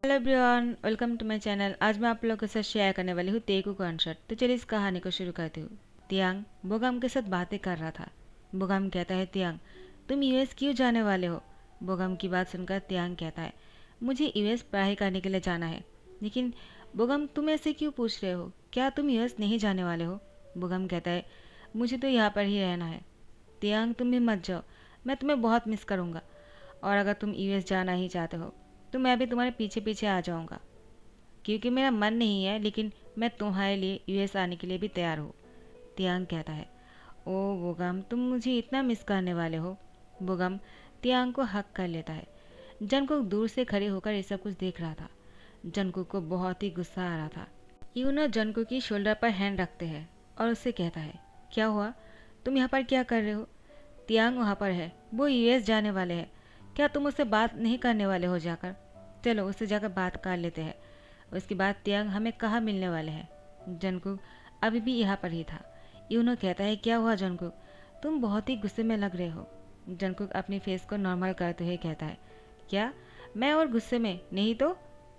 Hello everyone, welcome to my channel. आज मैं आप लोगों के साथ शेयर करने वाली हूँ तेगू कॉन्सर्ट। तो चलिए इस कहानी को शुरू करती हूँ। तियांग बोगम के साथ बातें कर रहा था। बोगम कहता है, तियांग तुम यूएस क्यों जाने वाले हो? बोगम की बात सुनकर तियांग कहता है, मुझे यूएस पढ़ाई करने के लिए जाना है। लेकिन बोगम तुम ऐसे क्यों पूछ रहे हो? क्या तुम यूएस नहीं जाने वाले हो? बोगम कहता है, मुझे तो यहाँ पर ही रहना है। तियांग तुम भी मत जाओ, मैं तुम्हें बहुत मिस करूँगा। और अगर तुम यूएस जाना ही चाहते हो तो मैं भी तुम्हारे पीछे पीछे आ जाऊंगा, क्योंकि मेरा मन नहीं है, लेकिन मैं तुम्हारे लिए यूएस आने के लिए भी तैयार हूँ। तियांग कहता है, ओ बोगम तुम मुझे इतना मिस करने वाले हो? बोगम तियांग को हक कर लेता है। जंगकुक दूर से खड़े होकर ये सब कुछ देख रहा था। जंगकुक को बहुत ही गुस्सा आ रहा था। यूनो जंगकुक की शोल्डर पर हैंड रखते हैं और उससे कहता है, क्या हुआ? तुम यहाँ पर क्या कर रहे हो? तियांग वहाँ पर है, वो यूएस जाने वाले हैं। क्या तुम उससे बात नहीं करने वाले हो? जाकर चलो उससे जाकर बात कर लेते हैं। उसके बाद तियांग हमें कहाँ मिलने वाले हैं? जंगकुक अभी भी यहाँ पर ही था। यूनो कहता है, क्या हुआ जंगकुक? तुम बहुत ही गुस्से में लग रहे हो। जंगकुक अपनी फेस को नॉर्मल करते हुए कहता है, क्या मैं और गुस्से में नहीं तो?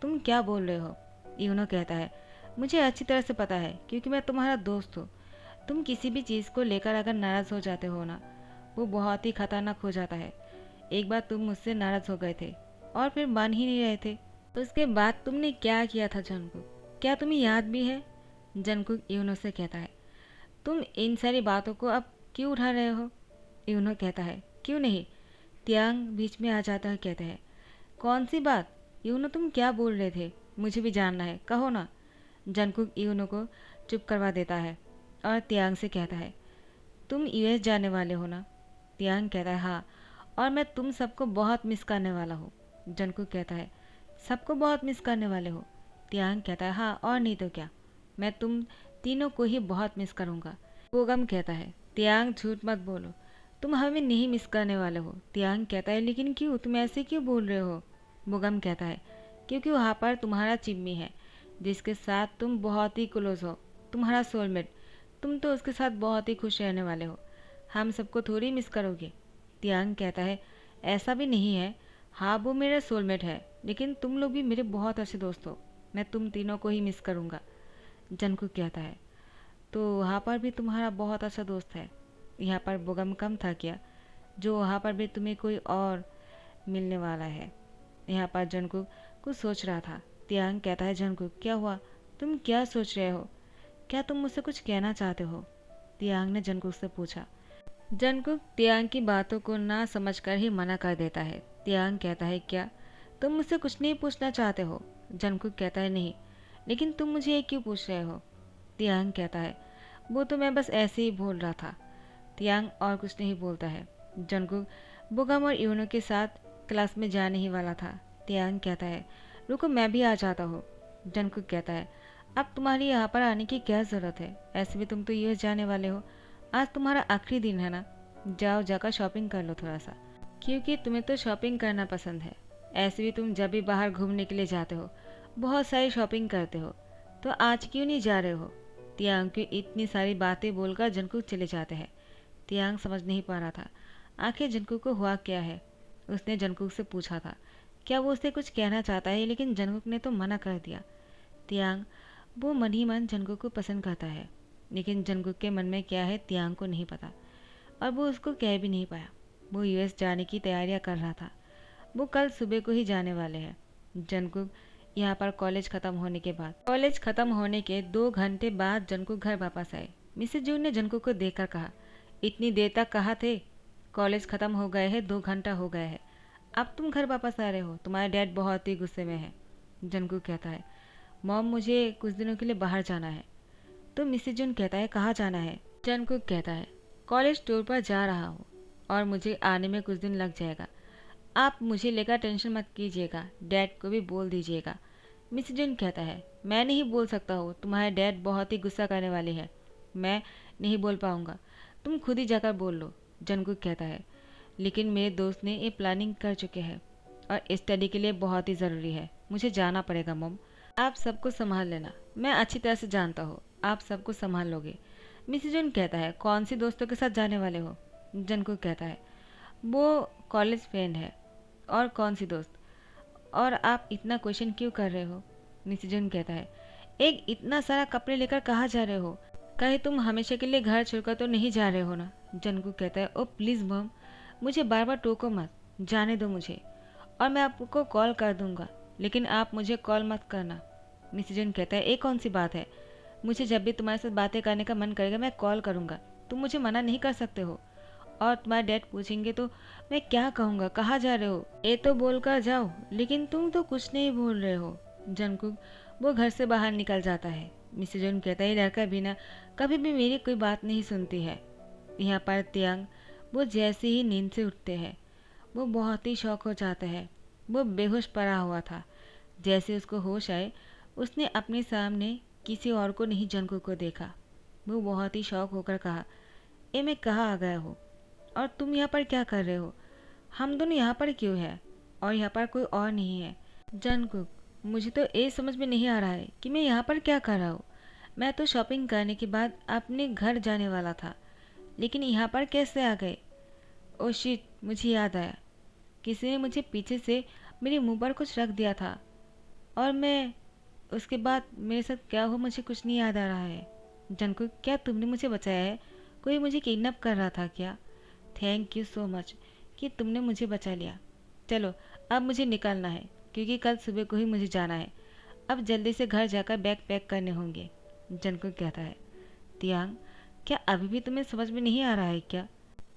तुम क्या बोल रहे हो? यूनो कहता है, मुझे अच्छी तरह से पता है, क्योंकि मैं तुम्हारा दोस्त हूँ। तुम किसी भी चीज़ को लेकर अगर नाराज़ हो जाते हो ना, वो बहुत ही खतरनाक हो जाता है। एक बार तुम मुझसे नाराज़ हो गए थे और फिर मान ही नहीं रहे थे। उसके बाद तुमने क्या किया था जंगकुक? क्या तुम्हें याद भी है? जंगकुक यूनो से कहता है, तुम इन सारी बातों को अब क्यों उठा रहे हो? यूनो कहता है, क्यों नहीं? तियांग बीच में आ जाता है, कहते हैं, कौन सी बात? यूनो तुम क्या बोल रहे थे? मुझे भी जानना है, कहो ना। जंगकुक यूनो को चुप करवा देता है और तियांग से कहता है, तुम यूएस जाने वाले हो ना? तियांग कहता है, हाँ, और मैं तुम सबको बहुत मिस करने वाला हूँ। जंगकुक कहता है, सबको बहुत मिस करने वाले हो? तियांग कहता है, हाँ और नहीं तो क्या, मैं तुम तीनों को ही बहुत मिस करूँगा। बोगम कहता है, तियांग झूठ मत बोलो, तुम हमें नहीं मिस करने वाले हो। तियांग कहता है, लेकिन क्यों? तुम ऐसे क्यों बोल रहे हो? बोगम कहता है, क्योंकि वहाँ पर तुम्हारा चिम्मी है, जिसके साथ तुम बहुत ही क्लोज हो, तुम्हारा सोलमेट। तुम तो उसके साथ बहुत ही खुश रहने वाले हो, हम सबको थोड़ी मिस करोगे। तियांग कहता है, ऐसा भी नहीं है, हाँ वो मेरा सोलमेट है, लेकिन तुम लोग भी मेरे बहुत अच्छे दोस्त हो, मैं तुम तीनों को ही मिस करूँगा। जंगकुक कहता है, तो वहाँ पर भी तुम्हारा बहुत अच्छा दोस्त है, यहाँ पर बोगम कम था क्या, जो वहाँ पर भी तुम्हें कोई और मिलने वाला है? यहाँ पर जंगकुक कुछ सोच रहा था। तियांग कहता है, जंगकुक क्या हुआ? तुम क्या सोच रहे हो? क्या तुम मुझसे कुछ कहना चाहते हो? तियांग ने जंगकुक से पूछा। जंगकुक तियांग की बातों को ना समझकर ही मना कर देता है। तियांग कहता है, क्या तुम मुझसे कुछ नहीं पूछना चाहते हो? जंगकुक कहता है, नहीं, लेकिन तुम मुझे ये क्यों पूछ रहे हो? तियांग कहता है, वो तो मैं बस ऐसे ही बोल रहा था। तियांग और कुछ नहीं बोलता है। जंगकुक बोगम और यूनो के साथ क्लास में जाने ही वाला था। तियांग कहता है, रुको मैं भी आ जाता हूँ। जंगकुक कहता है, अब तुम्हारी यहाँ पर आने की क्या ज़रूरत है? ऐसे भी तुम तो यूएस जाने वाले हो, आज तुम्हारा आखिरी दिन है ना, जाओ जाकर शॉपिंग कर लो थोड़ा सा, क्योंकि तुम्हें तो शॉपिंग करना पसंद है। ऐसे भी तुम जब भी बाहर घूमने के लिए जाते हो बहुत सारी शॉपिंग करते हो, तो आज क्यों नहीं जा रहे हो? तियांग की इतनी सारी बातें बोलकर जंगकुक चले जाते हैं। तियांग समझ नहीं पा रहा था आखिर जंगकुक को हुआ क्या है। उसने जंगकुक से पूछा था क्या वो उससे कुछ कहना चाहता है, लेकिन जंगकुक ने तो मना कर दिया। तियांग वो मन ही मन जंगकुक को पसंद करता है, लेकिन जंगकुक के मन में क्या है तियांग को नहीं पता, और वो उसको कह भी नहीं पाया। वो यूएस जाने की तैयारियां कर रहा था। वो कल सुबह को ही जाने वाले हैं। जंगकुक यहाँ पर कॉलेज खत्म होने के 2 घंटे बाद जंगकुक घर वापस आए। मिसेज जून ने जंगकुक को देखकर कहा, इतनी देर तक कहाँ थे? कॉलेज खत्म हो गए हैं, 2 घंटा हो गया है, अब तुम घर वापस आ रहे हो? तुम्हारे डैड बहुत ही गुस्से में है। जंगकुक कहता है, मॉम मुझे कुछ दिनों के लिए बाहर जाना है। तो मिसेज जून कहता है, कहाँ जाना है? जंगकुक कहता है, कॉलेज टूर पर जा रहा हूँ और मुझे आने में कुछ दिन लग जाएगा। आप मुझे लेकर टेंशन मत कीजिएगा, डैड को भी बोल दीजिएगा। मिसेज जून कहता है, मैं नहीं बोल सकता हूँ, तुम्हारे डैड बहुत ही गुस्सा करने वाले हैं, मैं नहीं बोल पाऊँगा, तुम खुद ही जाकर बोल लो। जंगकुक कहता है, लेकिन मेरे दोस्त ने ये प्लानिंग कर चुके हैं और स्टडी के लिए बहुत ही ज़रूरी है, मुझे जाना पड़ेगा मॉम। आप सबको संभाल लेना, मैं अच्छी तरह से जानता हूँ आप सबको संभाल लोगे। मिसेज जून कहता है, कौन सी दोस्तों के साथ जाने वाले हो? जंगकुक कहता है, वो कॉलेज फ्रेंड है। और कौन सी दोस्त? और आप इतना क्वेश्चन क्यों कर रहे हो? मिसिजन कहता है, एक इतना सारा कपड़े लेकर कहाँ जा रहे हो? कहीं तुम हमेशा के लिए घर छोड़कर तो नहीं जा रहे हो ना? जंगकुक कहता है, ओ प्लीज़ मॉम, मुझे बार बार टोको मत, जाने दो मुझे, और मैं आपको कॉल कर दूंगा, लेकिन आप मुझे कॉल मत करना। मिसिजन कहता है, ये कौन सी बात है? मुझे जब भी तुम्हारे साथ बातें करने का मन करेगा मैं कॉल करूंगा, तुम मुझे मना नहीं कर सकते हो। और तुम्हारे डैड पूछेंगे तो मैं क्या कहूँगा, कहाँ जा रहे हो, ये तो बोल कर जाओ, लेकिन तुम तो कुछ नहीं बोल रहे हो। जंगकुक वो घर से बाहर निकल जाता है। मिस्टर जन कहता है, लड़का भी ना कभी भी मेरी कोई बात नहीं सुनती है। यहाँ पर तियांग वो जैसे ही नींद से उठते हैं वो बहुत ही शौक हो जाता है। वो बेहोश पड़ा हुआ था। जैसे उसको होश आए उसने अपने सामने किसी और को नहीं जंगकुक को देखा। वो बहुत ही शौक होकर कहा, ए मैं कहाँ आ गया हूँ और तुम यहाँ पर क्या कर रहे हो? हम दोनों यहाँ पर क्यों हैं और यहाँ पर कोई और नहीं है? जंगकुक, मुझे तो ये समझ में नहीं आ रहा है कि मैं यहाँ पर क्या कर रहा हूँ। मैं तो शॉपिंग करने के बाद अपने घर जाने वाला था, लेकिन यहाँ पर कैसे आ गए? ओ शिट, मुझे याद आया, किसी ने मुझे पीछे से मेरे मुंह पर कुछ रख दिया था और मैं उसके बाद मेरे साथ क्या हुआ मुझे कुछ नहीं याद आ रहा है। जंगकुक, क्या तुमने मुझे बचाया है? कोई मुझे किडनैप कर रहा था क्या? थैंक यू सो मच कि तुमने मुझे बचा लिया। चलो अब मुझे निकलना है क्योंकि कल सुबह को ही मुझे जाना है। अब जल्दी से घर जाकर बैग पैक करने होंगे। जंगकुक कहता है, तियांग, क्या अभी भी तुम्हें समझ में नहीं आ रहा है क्या?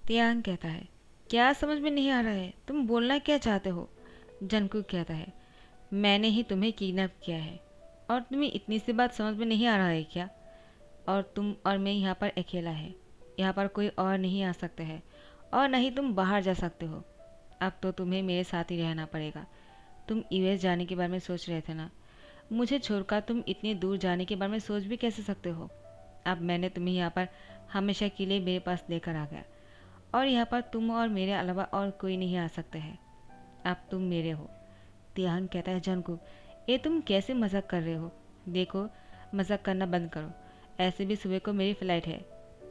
तियांग कहता है, क्या समझ में नहीं आ रहा है? तुम बोलना क्या चाहते हो? जंगकुक कहता है, मैंने ही तुम्हें किडनैप किया है और तुम्हें इतनी सी बात समझ में नहीं आ रहा है क्या? और तुम और मैं यहाँ पर अकेला है, यहाँ पर कोई और नहीं आ सकता है और नहीं तुम बाहर जा सकते हो। अब तो तुम्हें मेरे साथ ही रहना पड़ेगा। तुम यूएस जाने के बारे में सोच रहे थे ना? मुझे छोड़कर तुम इतनी दूर जाने के बारे में सोच भी कैसे सकते हो? अब मैंने तुम्हें यहाँ पर हमेशा के लिए मेरे पास लेकर आ गया और यहाँ पर तुम और मेरे अलावा और कोई नहीं आ सकता है। अब तुम मेरे हो। तियांग कहता है, जंगकुक, ये तुम कैसे मजाक कर रहे हो? देखो, मजाक करना बंद करो। ऐसे भी सुबह को मेरी फ्लाइट है,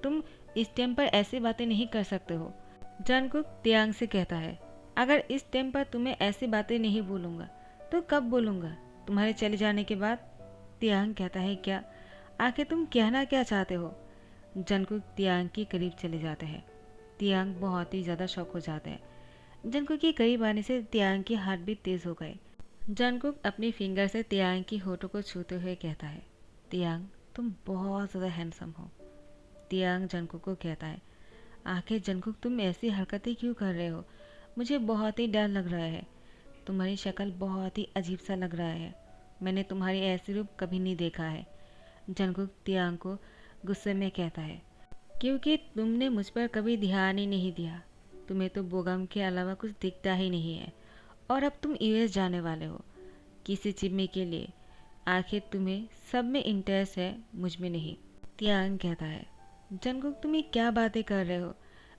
तुम इस टाइम पर ऐसी बातें नहीं कर सकते हो। जंगकुक तियांग से कहता है, अगर इस टाइम पर तुम्हें ऐसी बातें नहीं बोलूँगा तो कब बोलूँगा? तुम्हारे चले जाने के बाद? तियांग कहता है, क्या आखिर तुम कहना क्या चाहते हो? जंगकुक तियांग के करीब चले जाते हैं। तियांग बहुत ही ज़्यादा शॉक हो जाते हैं। जंगकुक के करीब आने से तियांग की हार्ट बीट तेज हो गई। जंगकुक अपनी फिंगर से तियांग की होठों को छूते हुए कहता है, तियांग, तुम बहुत ज़्यादा हैंडसम हो। तियांग जंगकुक को कहता है, आखिर जंगकुक तुम ऐसी हरकतें क्यों कर रहे हो? मुझे बहुत ही डर लग रहा है। तुम्हारी शक्ल बहुत ही अजीब सा लग रहा है। मैंने तुम्हारी ऐसी रूप कभी नहीं देखा है। जंगकुक तियांग को गुस्से में कहता है, क्योंकि तुमने मुझ पर कभी ध्यान ही नहीं दिया। तुम्हें तो बोगम के अलावा कुछ दिखता ही नहीं है और अब तुम यूएस जाने वाले हो किसी चिम्मी के लिए। आखिर तुम्हें सब में इंटरेस्ट है, मुझ में नहीं। तियांग कहता है, जंगकुक तुम ये क्या बातें कर रहे हो?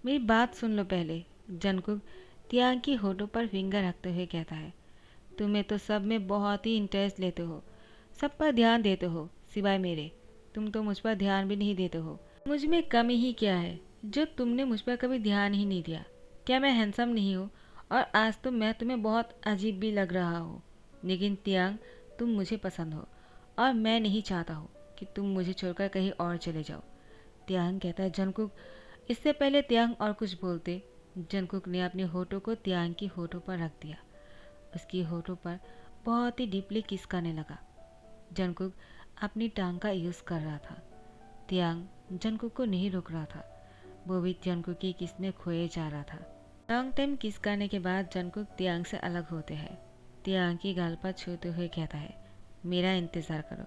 मेरी बात सुन लो पहले। जंगकुक तियांग की होठों पर फिंगर रखते हुए कहता है, तुम्हें तो सब में बहुत ही इंटरेस्ट लेते हो, सब पर ध्यान देते हो, सिवाय मेरे। तुम तो मुझ पर ध्यान भी नहीं देते हो। मुझ में कमी ही क्या है जो तुमने मुझ पर कभी ध्यान ही नहीं दिया? क्या मैं हैंडसम नहीं हूँ? और आज तो मैं तुम्हें बहुत अजीब भी लग रहा हूँ। लेकिन तियांग, तुम मुझे पसंद हो और मैं नहीं चाहता हूँ कि तुम मुझे छोड़कर कहीं और चले जाओ। तियांग कहता है, जंगकुक। इससे पहले तियांग और कुछ बोलते, जंगकुक ने अपने होठों को तियांग की होठों पर रख दिया। उसकी होठों पर बहुत ही डीपली किस करने लगा। जंगकुक अपनी टांग का यूज़ कर रहा था। तियांग जंगकुक को नहीं रोक रहा था, वो भी जंगकुक की किस में खोए जा रहा था। लॉन्ग टाइम किस करने के बाद जंगकुक तियांग से अलग होते हैं। तियांग की गाल पर छूते हुए कहता है, मेरा इंतज़ार करो,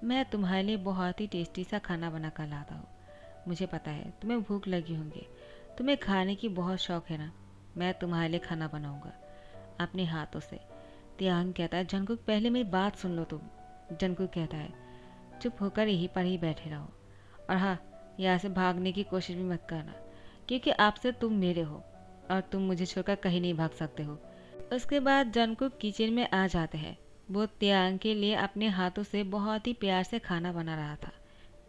मैं तुम्हारे लिए बहुत ही टेस्टी सा खाना बना कर लाता हूँ। मुझे पता है तुम्हें भूख लगी होंगी, तुम्हें खाने की बहुत शौक है ना? मैं तुम्हारे लिए खाना बनाऊंगा अपने हाथों से। तियांग कहता है, जंगकुक पहले मेरी बात सुन लो तुम। जंगकुक कहता है, चुप होकर यहीं पर ही बैठे रहो और हाँ, यहाँ से भागने की कोशिश भी मत करना, क्योंकि आपसे तुम मेरे हो और तुम मुझे छोड़कर कहीं नहीं भाग सकते हो। उसके बाद जंगकुक किचन में आ जाते हैं। वो तियांग के लिए अपने हाथों से बहुत ही प्यार से खाना बना रहा था।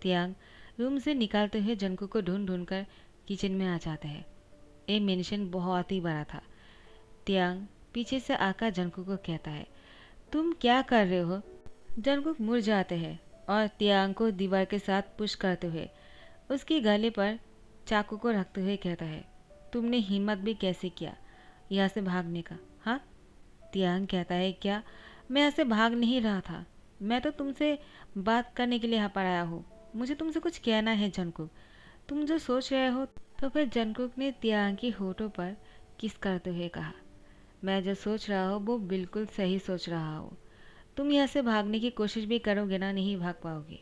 तियांग रूम से निकालते हुए जंगकुक को ढूंढ ढूंढ कर किचन में आ जाते हैं। ये मेंशन बहुत ही बड़ा था। तियांग पीछे से आकर जंकुक को कहता है, तुम क्या कर रहे हो? जंकुक मुड़ जाते हैं और तियांग को दीवार के साथ पुश करते हुए उसके गले पर चाकू को रखते हुए कहता है, तुमने हिम्मत भी कैसे किया यहाँ से भागने का? हाँ? तियांग कहता है, क्या? मैं यहाँ से भाग नहीं रहा था, मैं तो तुमसे बात करने के लिए यहाँ पर आया हूँ। मुझे तुमसे कुछ कहना है जंकुक, तुम जो सोच रहे हो। तो फिर जंकुक ने तियांग की होठों पर किस करते हुए कहा, मैं जो सोच रहा हूँ वो बिल्कुल सही सोच रहा हूँ। तुम यहाँ से भागने की कोशिश भी करोगे ना, नहीं भाग पाओगे।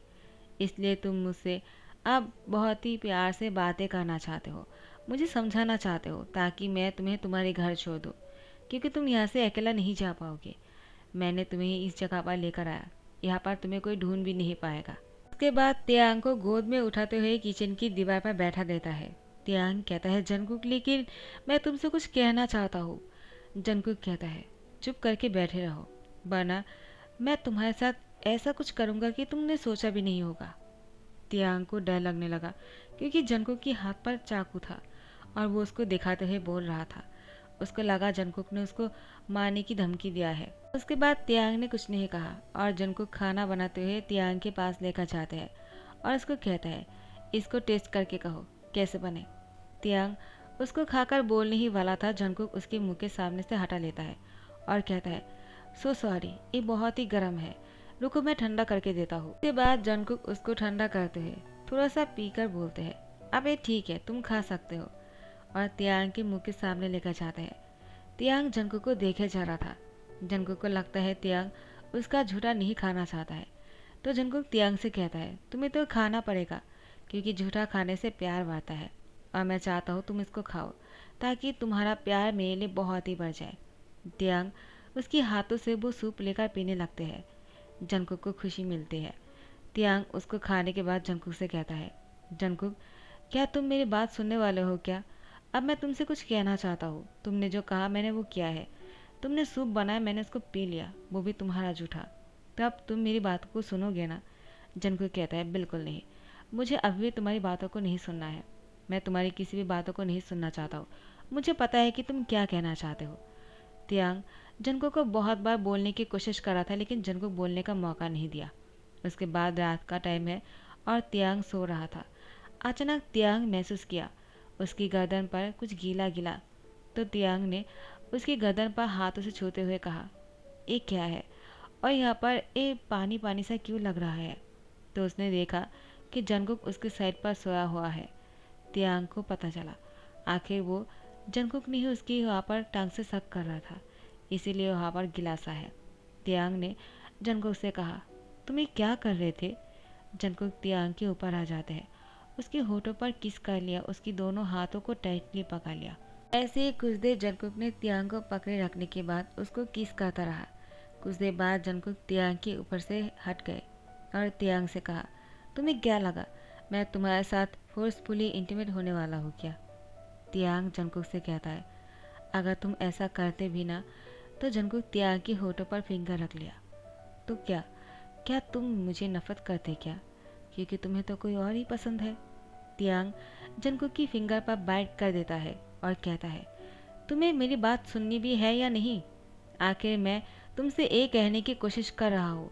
इसलिए तुम मुझसे अब बहुत ही प्यार से बातें करना चाहते हो, मुझे समझाना चाहते हो ताकि मैं तुम्हें तुम्हारे घर छोड़ दूँ, क्योंकि तुम यहाँ से अकेला नहीं जा पाओगे। मैंने तुम्हें इस जगह पर लेकर आया, यहाँ पर तुम्हें कोई ढूंढ भी नहीं पाएगा। उसके बाद तियांग को गोद में उठाते हुए किचन की दीवार पर बैठा देता है। तियांग कहता है, जंकुक लेकिन मैं तुमसे कुछ कहना चाहता हूँ। जंकुक कहता है, चुप करके बैठे रहो, वरना मैं तुम्हारे साथ ऐसा कुछ करूँगा कि तुमने सोचा भी नहीं होगा। तियांग को डर लगने लगा क्योंकि जंकुक के हाथ पर चाकू था और वो उसको दिखाते हुए बोल रहा था। उसको लगा जंकुक ने उसको मारने की धमकी दिया है। उसके बाद तियांग ने कुछ नहीं कहा और जंकुक खाना बनाते हुए तियांग के पास लेकर जाते हैं और उसको कहता है, इसको टेस्ट करके कहो कैसे बने। तियांग उसको खाकर बोलने ही वाला था, जंकुक उसके मुंह के सामने से हटा लेता है और कहता है, सो सॉरी, ये बहुत ही गर्म है, रुको मैं ठंडा करके देता हूँ। उसके बाद जंकुक उसको ठंडा करते हुए थोड़ा सा पीकर बोलते हैं, अब ये ठीक है, तुम खा सकते हो, और तियांग के मुंह के सामने लेकर जाते हैं। तियांग जंकुक को देखे जा रहा था। जंकुक को लगता है तियांग उसका झूठा नहीं खाना चाहता है, तो जंकुक तियांग से कहता है, तुम्हें तो खाना पड़ेगा क्योंकि झूठा खाने से प्यार बढ़ता है और मैं चाहता हूँ तुम इसको खाओ ताकि तुम्हारा प्यार मेरे लिए बहुत ही बढ़ जाए। तियांग उसके हाथों से वो सूप लेकर पीने लगते हैं। जंकुक को खुशी मिलती है। तियांग उसको खाने के बाद जंकुक से कहता है, जंकुक क्या तुम मेरी बात सुनने वाले हो क्या? अब मैं तुमसे कुछ कहना चाहता हूँ। तुमने जो कहा मैंने वो किया है। तुमने सूप बनाया, मैंने उसको पी लिया, वो भी तुम्हारा जूठा। तो अब तुम मेरी बात को सुनोगे ना? जंकुक कहता है, बिल्कुल नहीं, मुझे अभी भी तुम्हारी बातों को नहीं सुनना है। मैं तुम्हारी किसी भी बातों को नहीं सुनना चाहता हूँ। मुझे पता है कि तुम क्या कहना चाहते हो। तियांग जंकुक को बहुत बार बोलने की कोशिश कर रहा था लेकिन जंकुक बोलने का मौका नहीं दिया। उसके बाद रात का टाइम है और तियांग सो रहा था। अचानक तियांग महसूस किया उसकी गर्दन पर कुछ गीला गीला। तो तियांग ने उसकी गर्दन पर हाथों से छूते हुए कहा, ये क्या है और यहाँ पर ये पानी पानी सा क्यों लग रहा है? तो उसने देखा कि जंकुक उसके साइड पर सोया हुआ है। तियांग को पता चला आखिर वो जंकुक ने ही उसकी वहाँ पर टांग से शक कर रहा था, इसीलिए वहाँ पर गिलासा है। तियांग ने जंकुक से कहा, तुम ये क्या कर रहे थे? जंकुक तियांग के ऊपर आ जाते हैं, उसके होठों पर किस कर लिया, उसकी दोनों हाथों को टाइटली पकड़ लिया। ऐसे ही कुछ देर जंकुक ने तियांग को पकड़े रखने के बाद उसको किस करता रहा। कुछ देर बाद जंकुक तियांग के ऊपर से हट गए और तियांग से कहा, तुम्हें क्या लगा मैं तुम्हारे साथ फोर्सफुली इंटीमेट होने वाला हूँ क्या? तियांग जंकुक से कहता है, अगर तुम ऐसा करते भी ना। तो जंकुक तियांग की होठों पर फिंगर रख लिया। तो क्या क्या तुम मुझे नफरत करते क्या, क्योंकि तुम्हें तो कोई और ही पसंद है? तियांग जंकुक की फिंगर पर बाइट कर देता है और कहता है, तुम्हें मेरी बात सुननी भी है या नहीं? आखिर मैं तुमसे ये कहने की कोशिश कर रहा हूँ,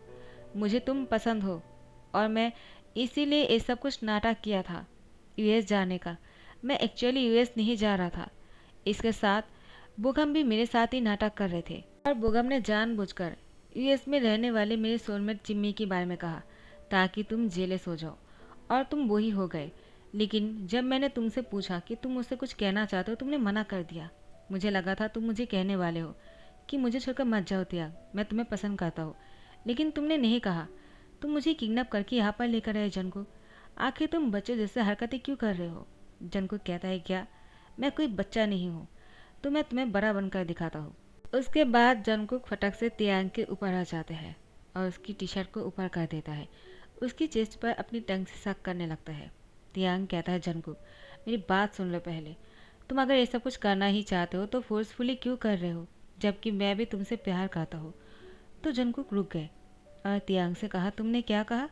मुझे तुम पसंद हो और मैं इसीलिए ये सब कुछ नाटक किया था यूएस जाने का। मैं एक्चुअली यूएस नहीं जा रहा था। इसके साथ बुगम भी मेरे साथ ही नाटक कर रहे थे और बुगम ने जानबूझकर यूएस में रहने वाले मेरे सोलमेट चिम्मी के बारे में कहा ताकि तुम जेलस हो जाओ, और तुम वही हो गए। लेकिन जब मैंने तुमसे पूछा कि तुम मुझसे कुछ कहना चाहते हो, तुमने मना कर दिया। मुझे लगा था तुम मुझे कहने वाले हो कि मुझे छोड़कर मत जाओ त्याग, मैं तुम्हें पसंद करता हूँ, लेकिन तुमने नहीं कहा। तुम मुझे किडनैप करके यहाँ पर लेकर आए जंकुक। आखिर तुम बच्चे जैसे हरकतें क्यों कर रहे हो? जंकुक कहता है, क्या मैं कोई बच्चा नहीं हूँ? तो मैं तुम्हें बड़ा बनकर दिखाता हूँ। उसके बाद जंकुक फटक से तियांग के ऊपर आ जाते हैं और उसकी टी शर्ट को ऊपर कर देता है। उसकी चेस्ट पर अपनी टंग से सक करने लगता है। तियांग कहता है, जंकुक मेरी बात सुन लो पहले। तुम अगर ये सब कुछ करना ही चाहते हो तो फोर्सफुली क्यों कर रहे हो, जबकि मैं भी तुमसे प्यार करता हूँ? तो जंकुक रुक गए और तियांग से कहा, तुमने क्या कहा?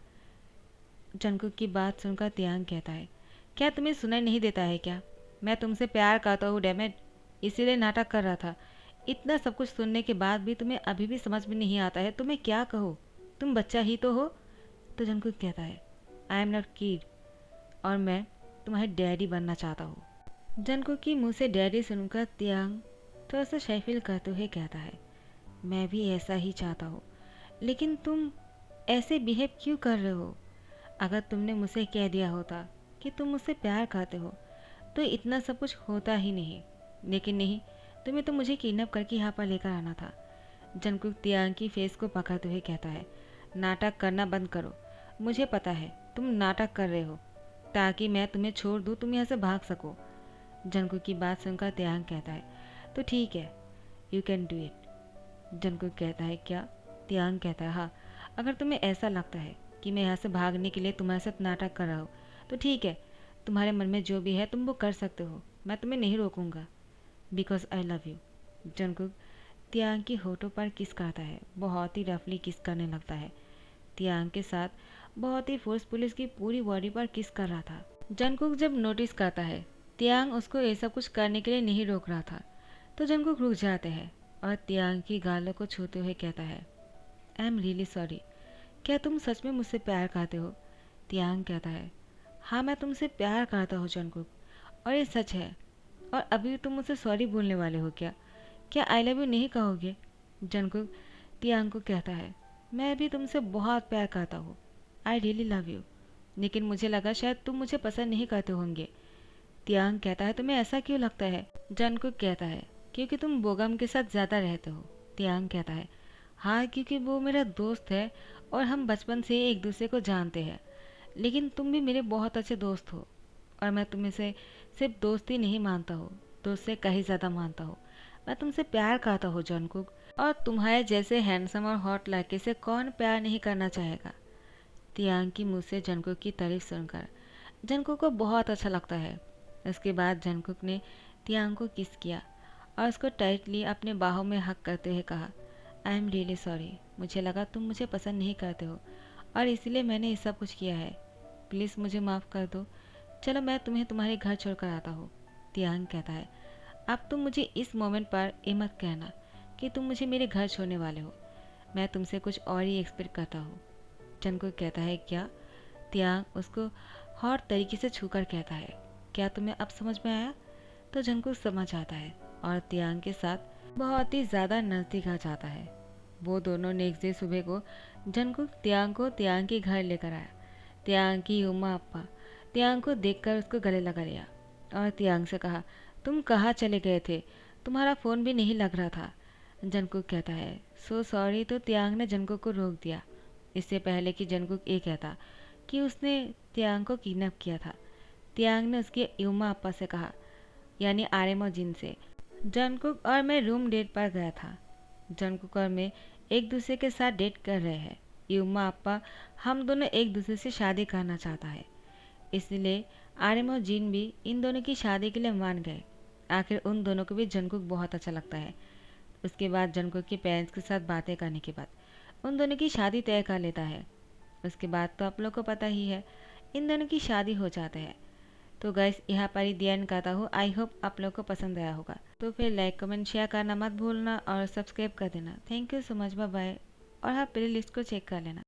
जंकुक की बात सुनकर तियांग कहता है, क्या तुम्हें सुनाई नहीं देता है क्या? मैं तुमसे प्यार करता हूँ डैमेट, इसीलिए नाटक कर रहा था। इतना सब कुछ सुनने के बाद भी तुम्हें अभी भी समझ में नहीं आता है तो मैं क्या कहूँ? तुम बच्चा ही तो हो। तो जंगकुक कहता है, आई एम नॉट किड, और मैं तुम्हारे डैडी बनना चाहता हूँ। जंगकुक की मुँह से डैडी सुनकर तियांग थोड़ा सा शाइफिल करते हुए कहता है, मैं भी ऐसा ही चाहता हूँ, लेकिन तुम ऐसे बिहेव क्यों कर रहे हो? अगर तुमने मुझसे कह दिया होता कि तुम मुझसे प्यार करते हो तो इतना सब कुछ होता ही नहीं। लेकिन नहीं, तुम्हें तो मुझे किडनैप करके यहाँ पर लेकर आना था। जंगकुक तियांग की फेस को पकड़ते हुए कहता है, नाटक करना बंद करो। मुझे पता है तुम नाटक कर रहे हो ताकि मैं तुम्हें छोड़ दूँ, तुम यहाँ से भाग सको। जंगकुक की बात सुनकर तियांग कहता है, तो ठीक है, you can do it. Jungkook कहता है, क्या? तियांग कहता है, हाँ, अगर तुम्हें ऐसा लगता है कि मैं यहाँ से भागने के लिए तुम्हारे साथ नाटक कर रहा हूँ तो ठीक है, तुम्हारे मन में जो भी है तुम वो कर सकते हो, मैं तुम्हें नहीं रोकूंगा, because I love you. Jungkook तियांग की होठों पर किस करता है, बहुत ही रफली किस करने लगता है। तियांग के साथ बहुत ही फोर्सफुली उसकी पूरी बॉडी पर किस कर रहा था। जंगकुक जब नोटिस करता है तियांग उसको ये सब कुछ करने के लिए नहीं रोक रहा था तो जंगकुक रुक जाते हैं और तियांग की गालों को छूते हुए कहता है, आई एम रियली सॉरी, क्या तुम सच में मुझसे प्यार करते हो? तियांग कहता है, हाँ, मैं तुमसे प्यार करता हूँ जंगकुक, और ये सच है। और अभी तुम मुझसे सॉरी बोलने वाले हो क्या? क्या आई लव यू नहीं कहोगे? जंगकुक तियांग को कहता है, मैं भी तुमसे बहुत प्यार करता हूँ, आई रियली लव यू, लेकिन मुझे लगा शायद तुम मुझे पसंद नहीं करते होंगे। तियांग कहता है, तुम्हें ऐसा क्यों लगता है? जंगकुक कहता है, क्योंकि तुम बोगम के साथ ज़्यादा रहते हो। तियांग कहता है, हाँ, क्योंकि वो मेरा दोस्त है और हम बचपन से एक दूसरे को जानते हैं, लेकिन तुम भी मेरे बहुत अच्छे दोस्त हो और मैं तुम्हें से सिर्फ दोस्ती नहीं मानता हूँ, दोस्त से कहीं ज़्यादा मानता हूँ। मैं तुमसे प्यार करता हूँ जंगकुक, और तुम्हारे जैसे हैंडसम और हॉट लड़के से कौन प्यार नहीं करना चाहेगा? तियांग की मुँह से जंगकुक की तारीफ सुनकर जंगकुक को बहुत अच्छा लगता है। उसके बाद जंगकुक ने तियांग को किस किया और उसको टाइटली अपने बाहों में हक करते हुए कहा, आई एम रियली सॉरी, मुझे लगा तुम मुझे पसंद नहीं करते हो और इसलिए मैंने ये सब कुछ किया है, प्लीज़ मुझे माफ़ कर दो, चलो मैं तुम्हें तुम्हारे घर छोड़कर आता हूँ। तियांग कहता है, अब तुम मुझे इस मोमेंट पर ये मत कहना कि तुम मुझे मेरे घर छोड़ने वाले हो, मैं तुमसे कुछ और ही एक्सपेक्ट करता हूँ। जंगकुक कहता है, क्या? तियांग उसको हॉट तरीके से छूकर कहता है, क्या तुम्हें अब समझ में आया? तो जंगकुक समझ आता है और तियांग के साथ बहुत ही ज़्यादा नज़दीक आ जाता है। वो दोनों नेक्स्ट डे सुबह को जंगकुक तियांग को तियांग के घर लेकर आया। तियांग की उम्मा अप्पा तियांग को देखकर उसको गले लगा लिया और तियांग से कहा, तुम कहाँ चले गए थे? तुम्हारा फ़ोन भी नहीं लग रहा था। जंगकुक कहता है, सो सॉरी। तो तियांग ने जंगकुक को रोक दिया इससे पहले कि जंगकुक ये कहता कि उसने तियांग को किडनैप किया था। तियांग ने उसके युमा अप्पा से कहा, यानी आर्यमो जिन से, जंगकुक और मैं रूम डेट पर गया था। जंगकुक और मैं एक दूसरे के साथ डेट कर रहे हैं। युमा अप्पा हम दोनों एक दूसरे से शादी करना चाहता है, इसलिए आर्यम और जिन भी इन दोनों की शादी के लिए मान गए। आखिर उन दोनों को भी जंगकुक बहुत अच्छा लगता है। उसके बाद जंगकुक के पेरेंट्स के साथ बातें करने के बाद उन दोनों की शादी तय कर लेता है। उसके बाद तो आप लोग को पता ही है, इन दोनों की शादी हो जाता है। तो गाइस, यहाँ पर ही दी एंड करता हूँ। आई होप आप लोग को पसंद आया होगा। तो फिर लाइक कमेंट शेयर करना मत भूलना और सब्सक्राइब कर देना। Thank you so much, bye bye. और हाँ, प्ले लिस्ट को चेक कर लेना।